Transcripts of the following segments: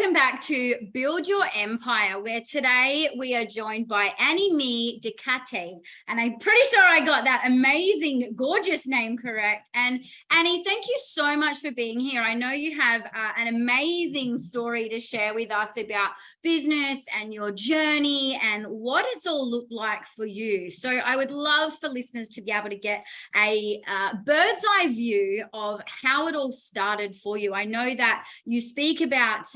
Welcome back to Build Your Empire, where today we are joined by AnnieMie Decatte. And I'm pretty sure I got that amazing, gorgeous name correct. And Annie, thank you so much for being here. I know you have an amazing story to share with us about business and your journey and what it's all looked like for you. So I would love for listeners to be able to get a bird's eye view of how it all started for you. I know that you speak about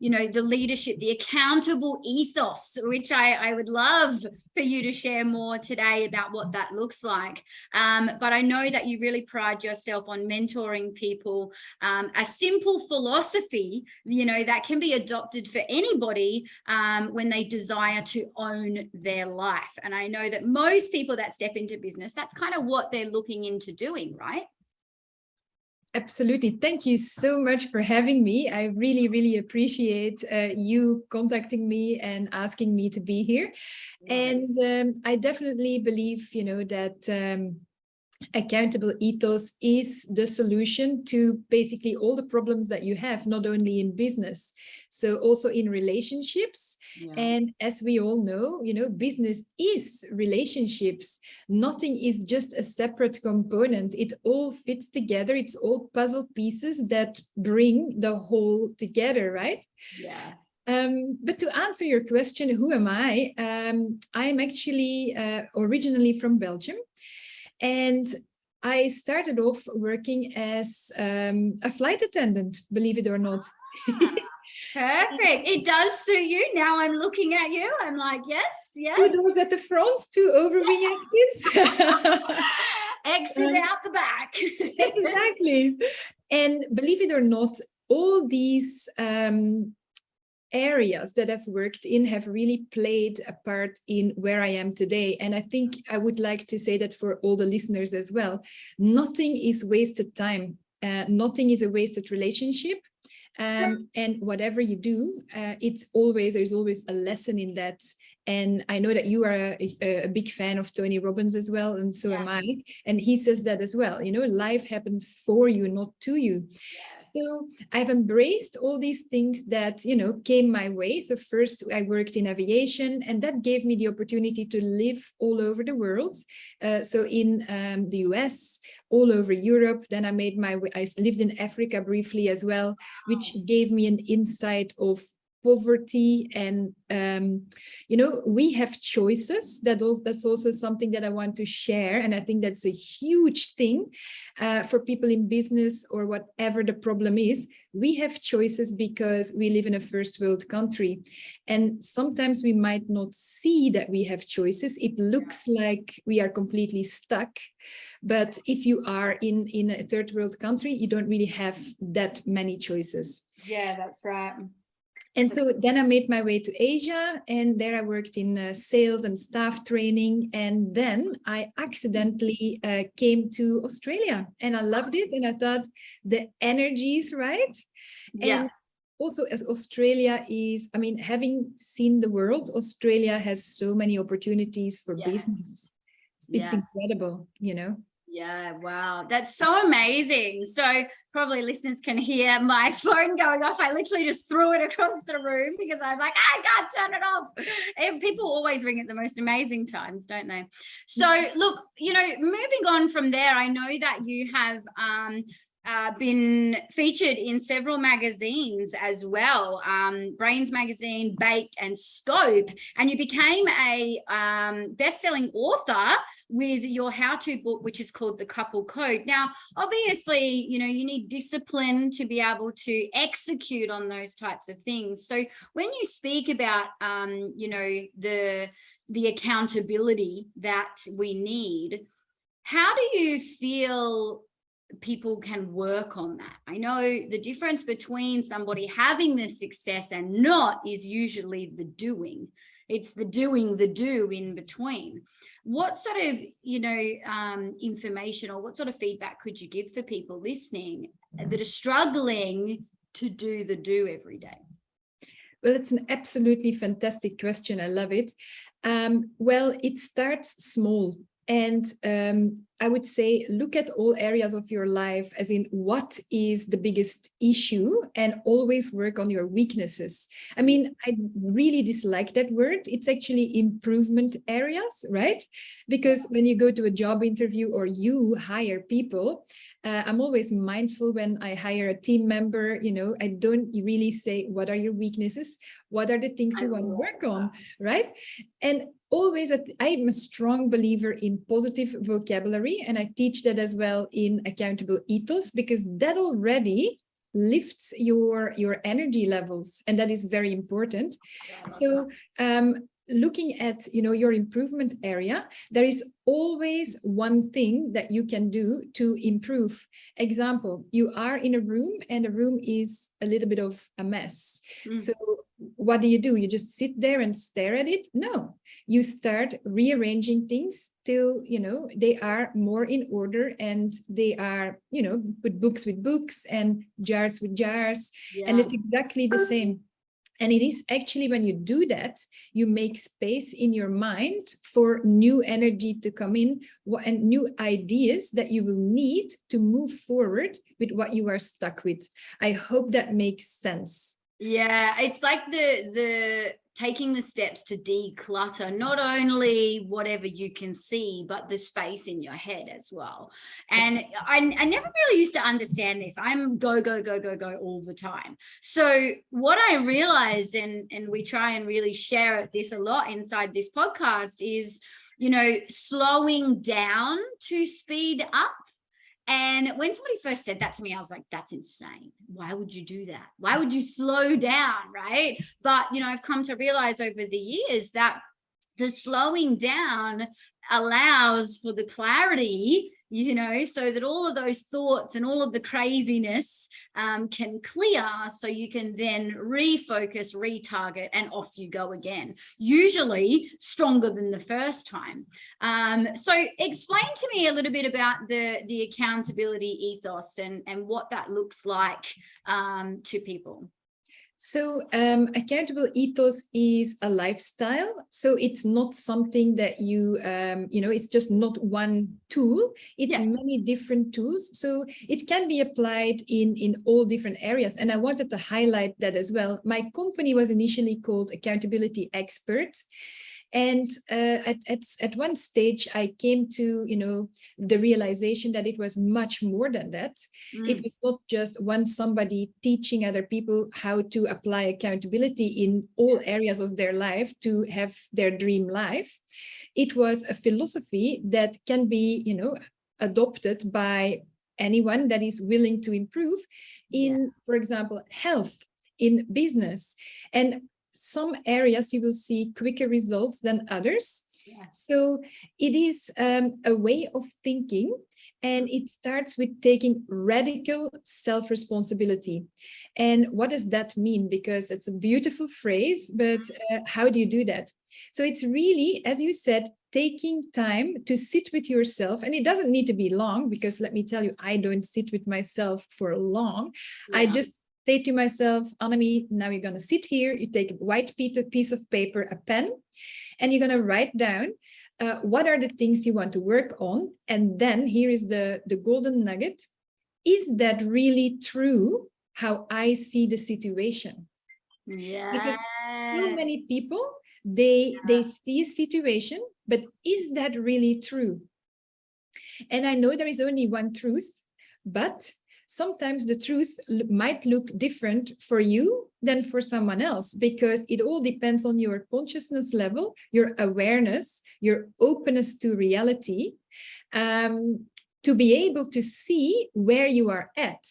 the leadership, the accountable ethos, which I would love for you to share more today about what that looks like. But I know that you really pride yourself on mentoring people, a simple philosophy, that can be adopted for anybody when they desire to own their life. And I know that most people that step into business, that's kind of what they're looking into doing, right? Absolutely. Thank you so much for having me. I really, really appreciate you contacting me and asking me to be here. And I definitely believe, that accountable ethos is the solution to basically all the problems that you have, not only in business, so also in relationships. Yeah. And as we all know, business is relationships. Nothing is just a separate component. It all fits together. It's all puzzle pieces that bring the whole together, right? Yeah. But to answer your question, who am I? I'm actually originally from Belgium. And I started off working as a flight attendant, believe it or not. Perfect. It does suit you. Now I'm looking at you. I'm like, yes. 2 doors at the front, 2 overwing exits. Exit out the back. Exactly. And believe it or not, all these areas that I've worked in have really played a part in where I am today. And I think I would like to say that for all the listeners as well, nothing is wasted time. Nothing is a wasted relationship. And whatever you do, there's always a lesson in that. And I know that you are a big fan of Tony Robbins as well, and so am I. And he says that as well, life happens for you, not to you. So I've embraced all these things that, came my way. So first I worked in aviation, and that gave me the opportunity to live all over the world. So in the US, all over Europe. Then I made my way. I lived in Africa briefly as well, which gave me an insight of poverty. And we have choices. That's also something that I want to share, and I think that's a huge thing for people in business or whatever the problem is. We have choices because we live in a first world country, and sometimes we might not see that we have choices. It looks like we are completely stuck, but if you are in a third world country, you don't really have that many choices. Yeah, that's right. And so then I made my way to Asia, and there I worked in sales and staff training. And then I accidentally came to Australia, and I loved it. And I thought the energy is right. Yeah. And also, as Australia is, having seen the world, Australia has so many opportunities for business. It's incredible, Yeah, wow. That's so amazing. So probably listeners can hear my phone going off. I literally just threw it across the room because I was like, I can't turn it off. And people always ring at the most amazing times, don't they? So look, moving on from there, I know that you have been featured in several magazines as well, Brains Magazine, Baked, and Scope, and you became a best-selling author with your how-to book, which is called The Couple Code. Now, obviously, you need discipline to be able to execute on those types of things. So when you speak about, the accountability that we need, how do you feel people can work on that? I know the difference between somebody having the success and not is usually the doing. It's the doing, the do in between. What sort of, information or what sort of feedback could you give for people listening that are struggling to do the do every day? Well, it's an absolutely fantastic question. I love it. Well, it starts small. And I would say, look at all areas of your life, as in what is the biggest issue, and always work on your weaknesses. I mean, I really dislike that word. It's actually improvement areas, right? Because when you go to a job interview or you hire people, I'm always mindful when I hire a team member, you know, I don't really say, what are your weaknesses? What are the things you want to work on, right? And always, I'm a strong believer in positive vocabulary, and I teach that as well in Accountable Ethos, because that already lifts your energy levels, and that is very important. So looking at, you know, your improvement area, there is always one thing that you can do to improve. Example, you are in a room and the room is a little bit of a mess. So what do? You just sit there and stare at it? No, you start rearranging things till, you know, they are more in order, and they are, you know, put books with books and jars with jars. And it's exactly the same. And it is actually, when you do that, you make space in your mind for new energy to come in, and new ideas that you will need to move forward with what you are stuck with. I hope that makes sense. Yeah, it's like the taking the steps to declutter not only whatever you can see, but the space in your head as well. And I never really used to understand this. I'm go all the time. So what I realized, and we try and really share this a lot inside this podcast, is, you know, slowing down to speed up. And when somebody first said that to me, I was like, that's insane. Why would you do that? Why would you slow down, right? But, you know, I've come to realize over the years that the slowing down allows for the clarity, you know, so that all of those thoughts and all of the craziness can clear, so you can then refocus, retarget, and off you go again, usually stronger than the first time. So explain to me a little bit about the accountability ethos and what that looks like to people. So accountable ethos is a lifestyle. So it's not something that you, you know, it's just not one tool. It's many different tools. So it can be applied in all different areas. And I wanted to highlight that as well. My company was initially called Accountability Expert. And at one stage, I came to, you know, the realization that it was much more than that. It was not just somebody teaching other people how to apply accountability in all areas of their life to have their dream life. It was a philosophy that can be, you know, adopted by anyone that is willing to improve in, for example, health, in business. And some areas you will see quicker results than others. So it is a way of thinking, and it starts with taking radical self-responsibility. And what does that mean? Because it's a beautiful phrase, but how do you do that? So it's really, as you said, taking time to sit with yourself. And it doesn't need to be long, because let me tell you, I don't sit with myself for long. I just say to myself, AnnieMie, now you're going to sit here, you take a white piece of paper, a pen, and you're going to write down what are the things you want to work on. And then here is the golden nugget. Is that really true how I see the situation? Because so many people, they see a situation, but is that really true? And I know there is only one truth, but sometimes the truth might look different for you than for someone else, because it all depends on your consciousness level, your awareness, your openness to reality, to be able to see where you are at.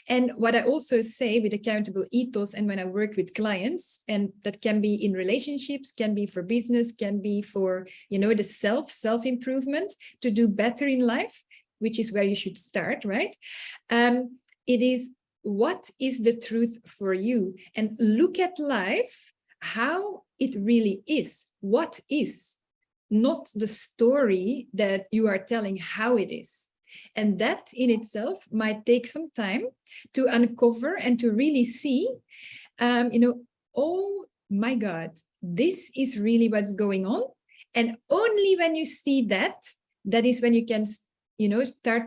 And what I also say with accountable ethos, and when I work with clients, and that can be in relationships, can be for business, can be for, you know, the self-improvement to do better in life, which is where you should start, right? It is, what is the truth for you? And look at life, how it really is. What is, not the story that you are telling how it is. And that in itself might take some time to uncover and to really see, you know, oh my God, this is really what's going on. And only when you see that, that is when you can,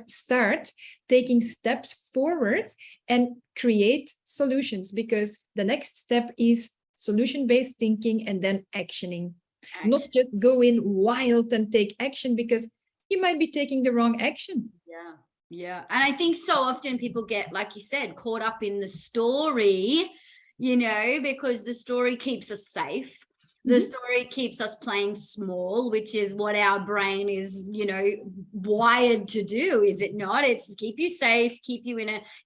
start taking steps forward and create solutions, because the next step is solution-based thinking and then actioning. Not just go in wild and take action, because you might be taking the wrong action. Yeah. Yeah. And I think so often people get, like you said, caught up in the story, because the story keeps us safe. The story keeps us playing small, which is what our brain is, wired to do, is it not? It's keep you safe, keep you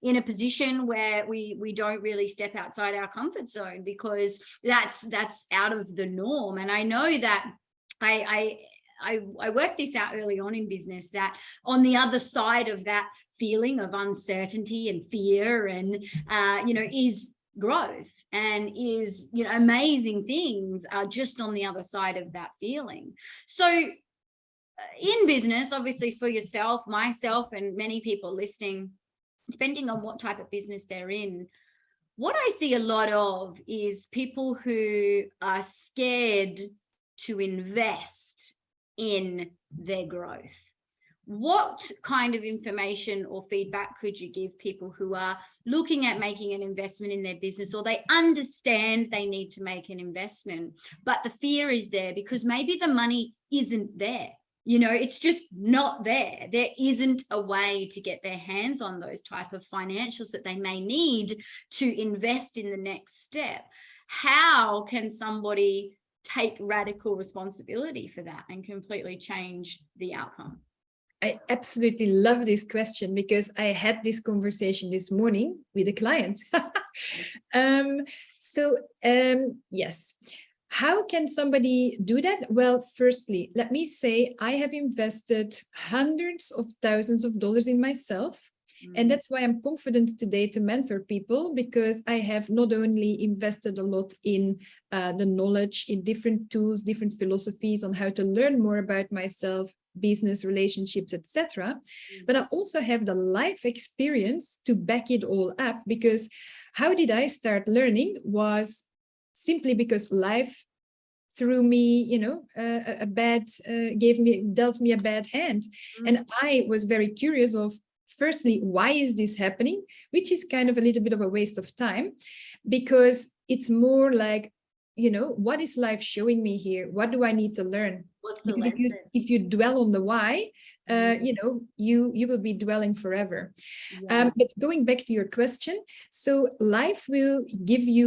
in a position where we don't really step outside our comfort zone, because that's out of the norm. And I know that I worked this out early on in business, that on the other side of that feeling of uncertainty and fear and, is growth, and is, amazing things are just on the other side of that feeling. So in business, obviously for yourself, myself, and many people listening, depending on what type of business they're in, what I see a lot of is people who are scared to invest in their growth. What kind of information or feedback could you give people who are looking at making an investment in their business, or they understand they need to make an investment, but the fear is there because maybe the money isn't there? It's just not there. There isn't a way to get their hands on those type of financials that they may need to invest in the next step. How can somebody take radical responsibility for that and completely change the outcome? I absolutely love this question, because I had this conversation this morning with a client. Yes. How can somebody do that? Well, firstly, let me say I have invested hundreds of thousands of dollars in myself. And that's why I'm confident today to mentor people, because I have not only invested a lot in the knowledge, in different tools, different philosophies on how to learn more about myself, business, relationships, etc. But I also have the life experience to back it all up, because how did I start learning was simply because life threw me, dealt me a bad hand. And I was very curious of, firstly, why is this happening? Which is kind of a little bit of a waste of time, because it's more like, what is life showing me here? What do I need to learn? What's the lesson? If you dwell on the why, you will be dwelling forever. Yeah. But going back to your question, so life will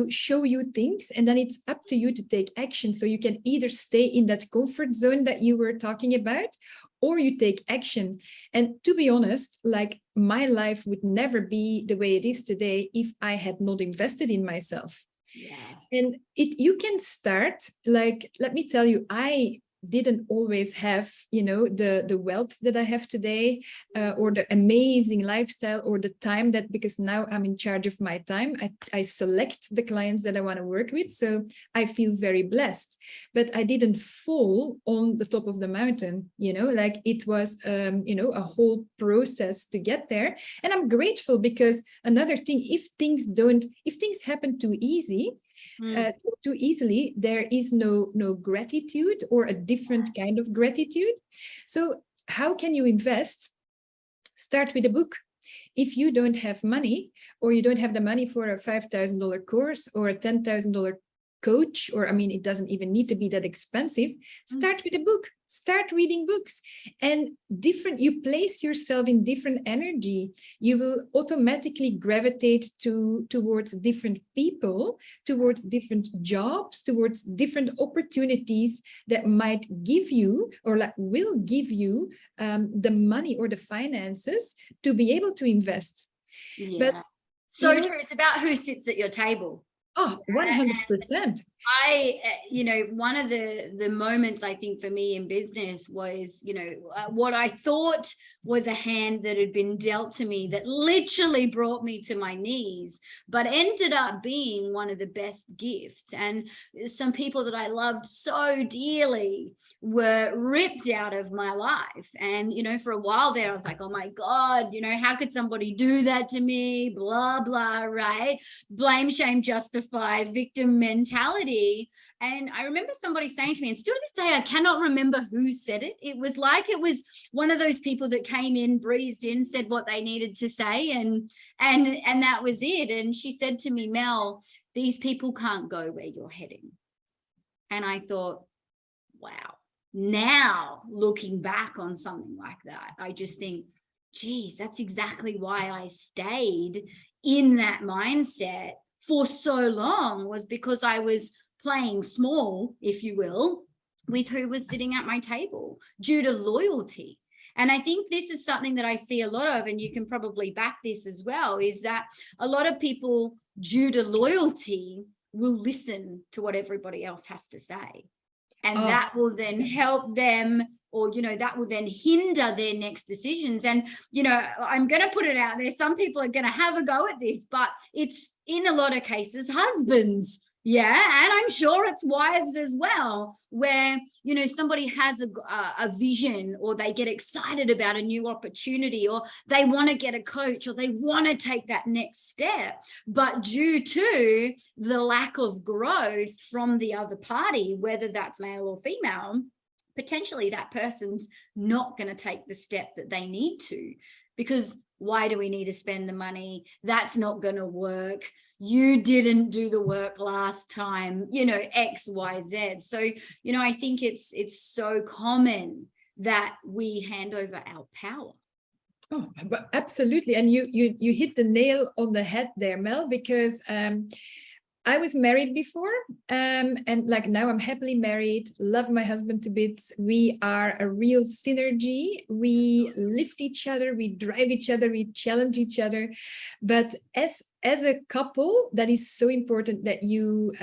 show you things, and then it's up to you to take action. So you can either stay in that comfort zone that you were talking about, or you take action. And to be honest, like, my life would never be the way it is today if I had not invested in myself. Yeah. And you can start, like, let me tell you, I didn't always have, the wealth that I have today, or the amazing lifestyle, or the time that, because now I'm in charge of my time, I select the clients that I want to work with. So I feel very blessed, but I didn't fall on the top of the mountain, like it was, a whole process to get there. And I'm grateful, because another thing, if things happen too easy, too easily, there is no gratitude, or a different kind of gratitude. So how can you invest? Start with a book. If you don't have money, or you don't have the money for a $5,000 course or a $10,000 coach, or it doesn't even need to be that expensive, start with a book. Start reading books, and you place yourself in different energy. You will automatically gravitate towards different people, towards different jobs, towards different opportunities that might give you, or will give you, the money or the finances to be able to invest. Yeah. But so true. It's about who sits at your table. Oh, 100%. One of the moments, I think, for me in business was, what I thought was a hand that had been dealt to me that literally brought me to my knees, but ended up being one of the best gifts. And some people that I loved so dearly were ripped out of my life. And, you know, for a while there, I was like, oh my God, you know, how could somebody do that to me? Blah, blah, right? Blame, shame, justify, victim mentality. And I remember somebody saying to me, and still to this day, I cannot remember who said it. It was like it was one of those people that came in, breezed in, said what they needed to say, and that was it. And she said to me, Mel, these people can't go where you're heading. And I thought, wow. Now, looking back on something like that, I just think, geez, that's exactly why I stayed in that mindset for so long, was because I was playing small, if you will, with who was sitting at my table due to loyalty. And I think this is something that I see a lot of, and you can probably back this as well, is that a lot of people, due to loyalty, will listen to what everybody else has to say. And that will then help them, or, you know, that will then hinder their next decisions. And, you know, I'm going to put it out there. Some people are going to have a go at this, but it's in a lot of cases husbands. Yeah. And I'm sure it's wives as well, where, you know, somebody has a vision, or they get excited about a new opportunity, or they want to get a coach, or they want to take that next step. But due to the lack of growth from the other party, whether that's male or female, potentially that person's not going to take the step that they need to, because why do we need to spend the money? That's not going to work. You didn't do the work last time, you know, X, Y, Z. So, you know, I think it's so common that we hand over our power. Oh, but absolutely. And you hit the nail on the head there, Mel, because I was married before, and like now I'm happily married, love my husband to bits. We are a real synergy. We lift each other, we drive each other, we challenge each other. But as a couple, that is so important that you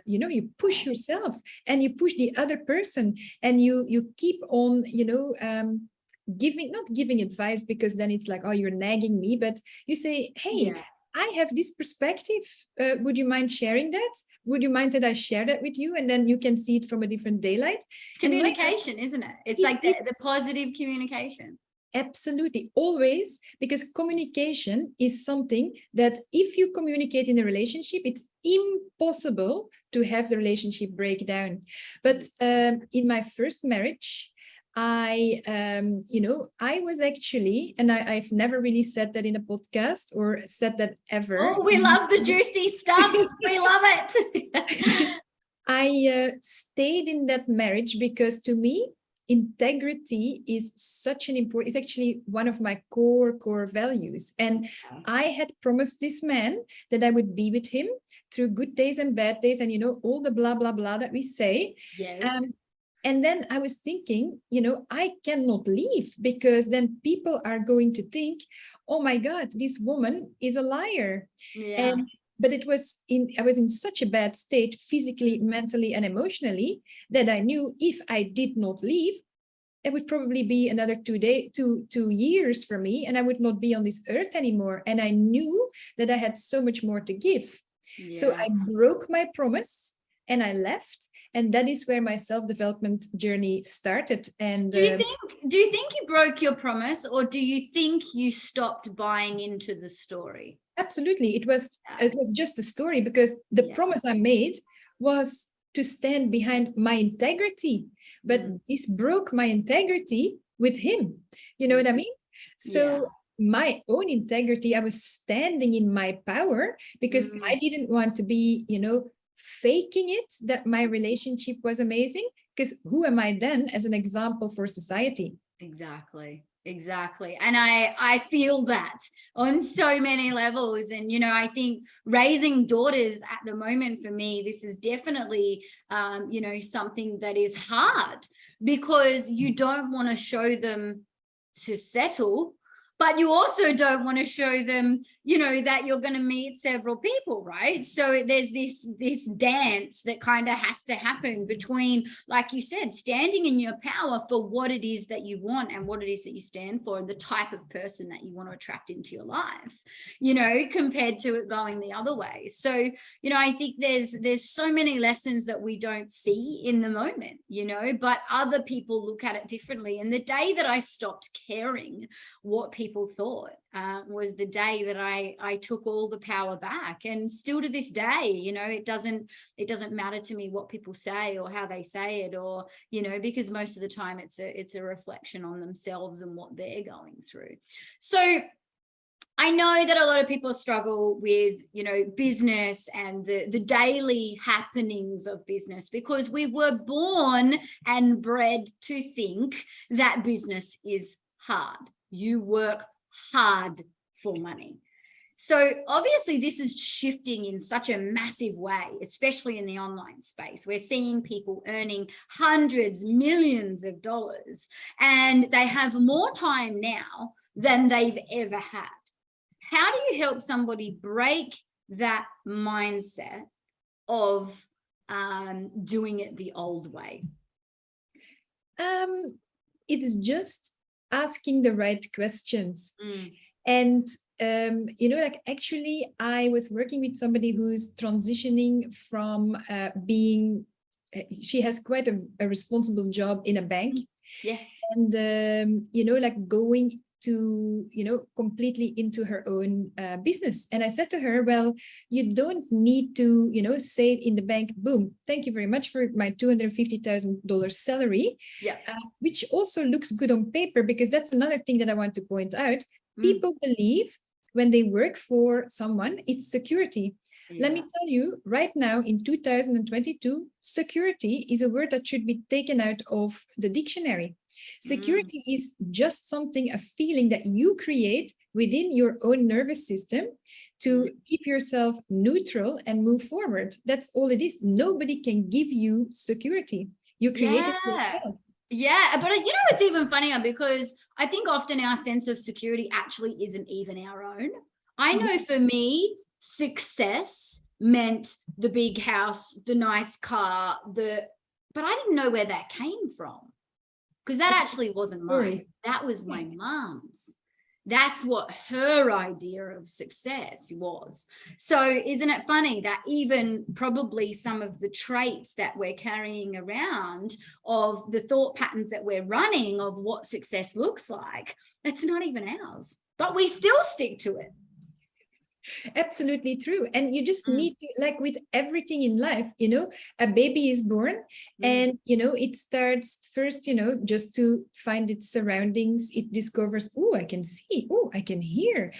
you push yourself and you push the other person, and you keep on, not giving advice, because then it's like, oh, you're nagging me, but you say, hey, yeah, I have this perspective. Would you mind sharing that? Would you mind that I share that with you? And then you can see it from a different daylight. It's communication, isn't it? It's like the positive communication. Absolutely, always, because communication is something that if you communicate in a relationship, it's impossible to have the relationship break down. But in my first marriage, I was actually, and I've never really said that in a podcast or said that ever. Oh, we love the juicy stuff. We love it. I stayed in that marriage because to me, integrity is such an important, it's actually one of my core values. And I had promised this man that I would be with him through good days and bad days, and, all the blah, blah, blah that we say. Yes. And then I was thinking, I cannot leave, because then people are going to think, oh my God, this woman is a liar. Yeah. But I was in such a bad state, physically, mentally, and emotionally, that I knew if I did not leave, it would probably be another 2 years for me, and I would not be on this earth anymore. And I knew that I had so much more to give. Yeah. So I broke my promise and I left. And that is where my self-development journey started. And do you think you broke your promise, or do you think you stopped buying into the story? Absolutely. It was just a story, because the promise I made was to stand behind my integrity. But this broke my integrity with him. You know what I mean? So my own integrity, I was standing in my power, because I didn't want to be, faking it that my relationship was amazing, because who am I then as an example for society? Exactly. And I feel that on so many levels. And, I think raising daughters at the moment, for me, this is definitely, something that is hard, because you don't want to show them to settle, but you also don't want to show them, you know, that you're going to meet several people, right? So there's this dance that kind of has to happen between, like you said, standing in your power for what it is that you want and what it is that you stand for, and the type of person that you want to attract into your life, you know, compared to it going the other way. So, you know, I think there's so many lessons that we don't see in the moment, you know, but other people look at it differently. And the day that I stopped caring what people thought was the day that I took all the power back. And still to this day, you know, it doesn't matter to me what people say or how they say it, or, you know, because most of the time it's a reflection on themselves and what they're going through. So I know that a lot of people struggle with, you know, business and the daily happenings of business, because we were born and bred to think that business is hard. You work hard for money. So obviously this is shifting in such a massive way, especially in the online space. We're seeing people earning hundreds, millions of dollars, and they have more time now than they've ever had. How do you help somebody break that mindset of doing it the old way? It's just asking the right questions. And, you know, like actually I was working with somebody who's transitioning from being, she has quite a responsible job in a bank. Yes. And, you know, like going to, you know, completely into her own business. And I said to her, well, you don't need to, you know, say in the bank, boom, thank you very much for my $250,000 salary, yeah, which also looks good on paper, because that's another thing that I want to point out. People believe when they work for someone, it's security. Yeah. Let me tell you, right now in 2022, security is a word that should be taken out of the dictionary. Security is just something, a feeling that you create within your own nervous system to keep yourself neutral and move forward. That's all it is. Nobody can give you security. You create it yourself. Yeah, but you know, it's even funnier because I think often our sense of security actually isn't even our own. I know for me, success meant the big house, the nice car, but I didn't know where that came from, because that actually wasn't mine. That was my mom's. That's what her idea of success was. So isn't it funny that even probably some of the traits that we're carrying around of the thought patterns that we're running of what success looks like, it's not even ours, but we still stick to it. Absolutely true. And you just need to, like with everything in life, you know, a baby is born and, you know, it starts first, you know, just to find its surroundings. It discovers, oh, I can see, oh, I can hear.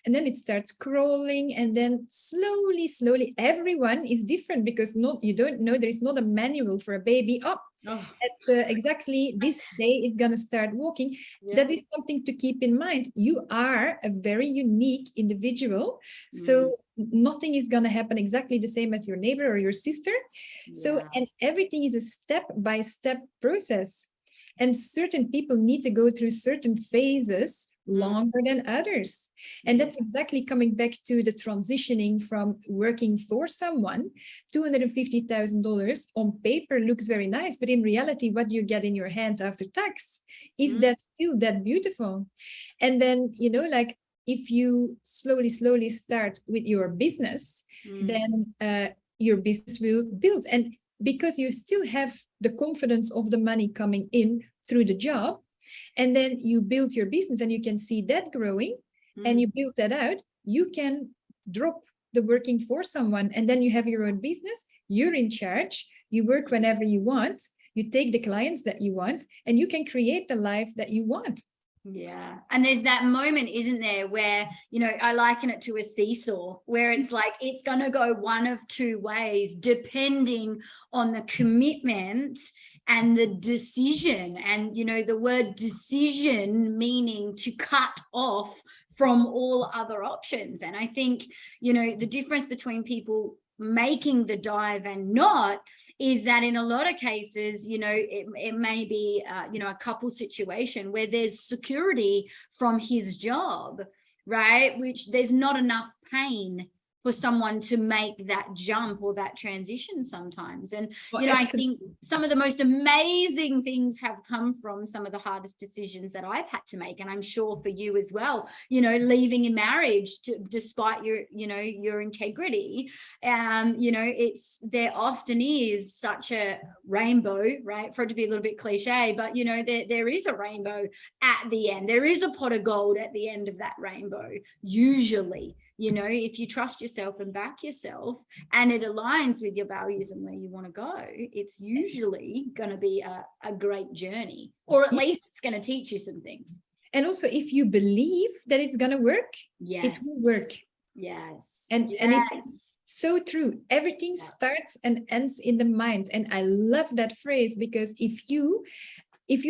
And then it starts crawling, and then slowly, everyone is different, because you don't know, there is not a manual for a baby. At exactly this day it's gonna start walking. That is something to keep in mind. You are a very unique individual, so nothing is gonna happen exactly the same as your neighbor or your sister. So, and everything is a step-by-step process, and certain people need to go through certain phases longer than others. And that's exactly coming back to the transitioning from working for someone. $250,000 on paper looks very nice, but in reality, what you get in your hand after tax, is that still that beautiful? And then, you know, like if you slowly start with your business, then your business will build. And because you still have the confidence of the money coming in through the job, and then you build your business and you can see that growing, and you build that out, you can drop the working for someone, and then you have your own business. You're in charge. You work whenever you want. You take the clients that you want, and you can create the life that you want. Yeah. And there's that moment, isn't there, where, you know, I liken it to a seesaw, where it's like it's going to go one of two ways depending on the commitment and the decision. And, you know, the word decision meaning to cut off from all other options. And I think, you know, the difference between people making the dive and not is that in a lot of cases, you know, it may be, you know, a couple situation where there's security from his job, right? Which there's not enough pain for someone to make that jump or that transition sometimes. And, Well, you know, I absolutely. think some of the most amazing things have come from some of the hardest decisions that I've had to make. And I'm sure for you as well, you know, leaving a marriage despite your, you know, your integrity. You know, there often is such a rainbow, right? For it to be a little bit cliche, but, you know, there is a rainbow at the end. There is a pot of gold at the end of that rainbow, usually. You know, if you trust yourself and back yourself and it aligns with your values and where you want to go, it's usually going to be a great journey, or at least it's going to teach you some things. And also, if you believe that it's going to work, yes, it will work. Yes. And it's so true. Everything starts and ends in the mind. And I love that phrase, because if you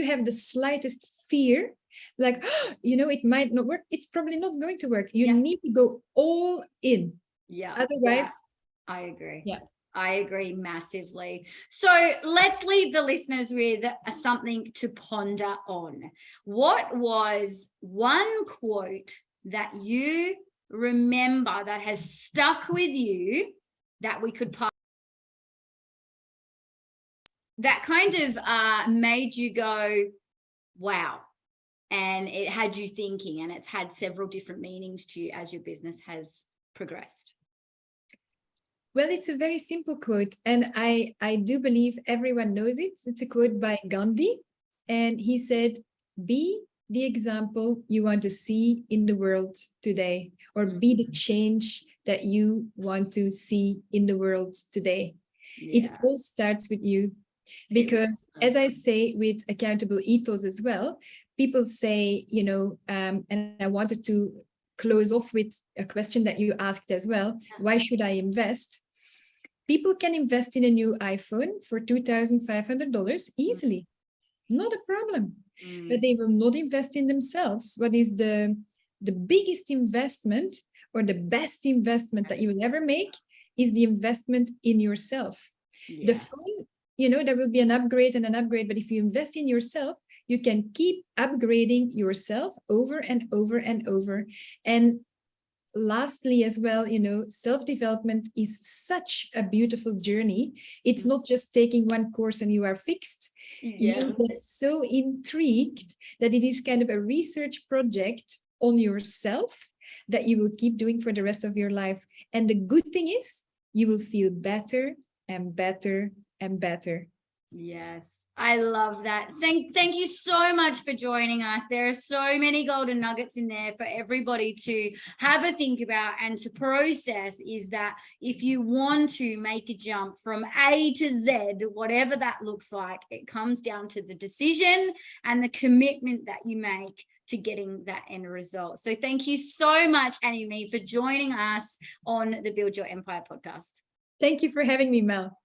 have the slightest fear, like, you know, it might not work, it's probably not going to work. You need to go all in. Yeah. Otherwise, I agree. Yeah. I agree massively. So let's leave the listeners with something to ponder on. What was one quote that you remember that has stuck with you that we could pass, that kind of made you go, wow, and it had you thinking, and it's had several different meanings to you as your business has progressed? Well, it's a very simple quote, and I do believe everyone knows it. It's a quote by Gandhi, and he said, "Be the example you want to see in the world today, or be the change that you want to see in the world today." Yeah. It all starts with you, because as I say with accountable ethos as well, people say, you know, and I wanted to close off with a question that you asked as well. Why should I invest? People can invest in a new iPhone for $2,500 easily. Not a problem. But they will not invest in themselves. What is the biggest investment, or the best investment that you will ever make, is the investment in yourself. The phone, you know, there will be an upgrade and an upgrade, but if you invest in yourself, you can keep upgrading yourself over and over and over. And lastly as well, you know, self-development is such a beautiful journey. It's not just taking one course and you are fixed. You get so intrigued that it is kind of a research project on yourself that you will keep doing for the rest of your life. And the good thing is, you will feel better and better and better. Yes. I love that. Thank you so much for joining us. There are so many golden nuggets in there for everybody to have a think about and to process. Is that if you want to make a jump from A to Z, whatever that looks like, it comes down to the decision and the commitment that you make to getting that end result. So thank you so much, AnnieMie, for joining us on the Build Your Empire podcast. Thank you for having me, Mel.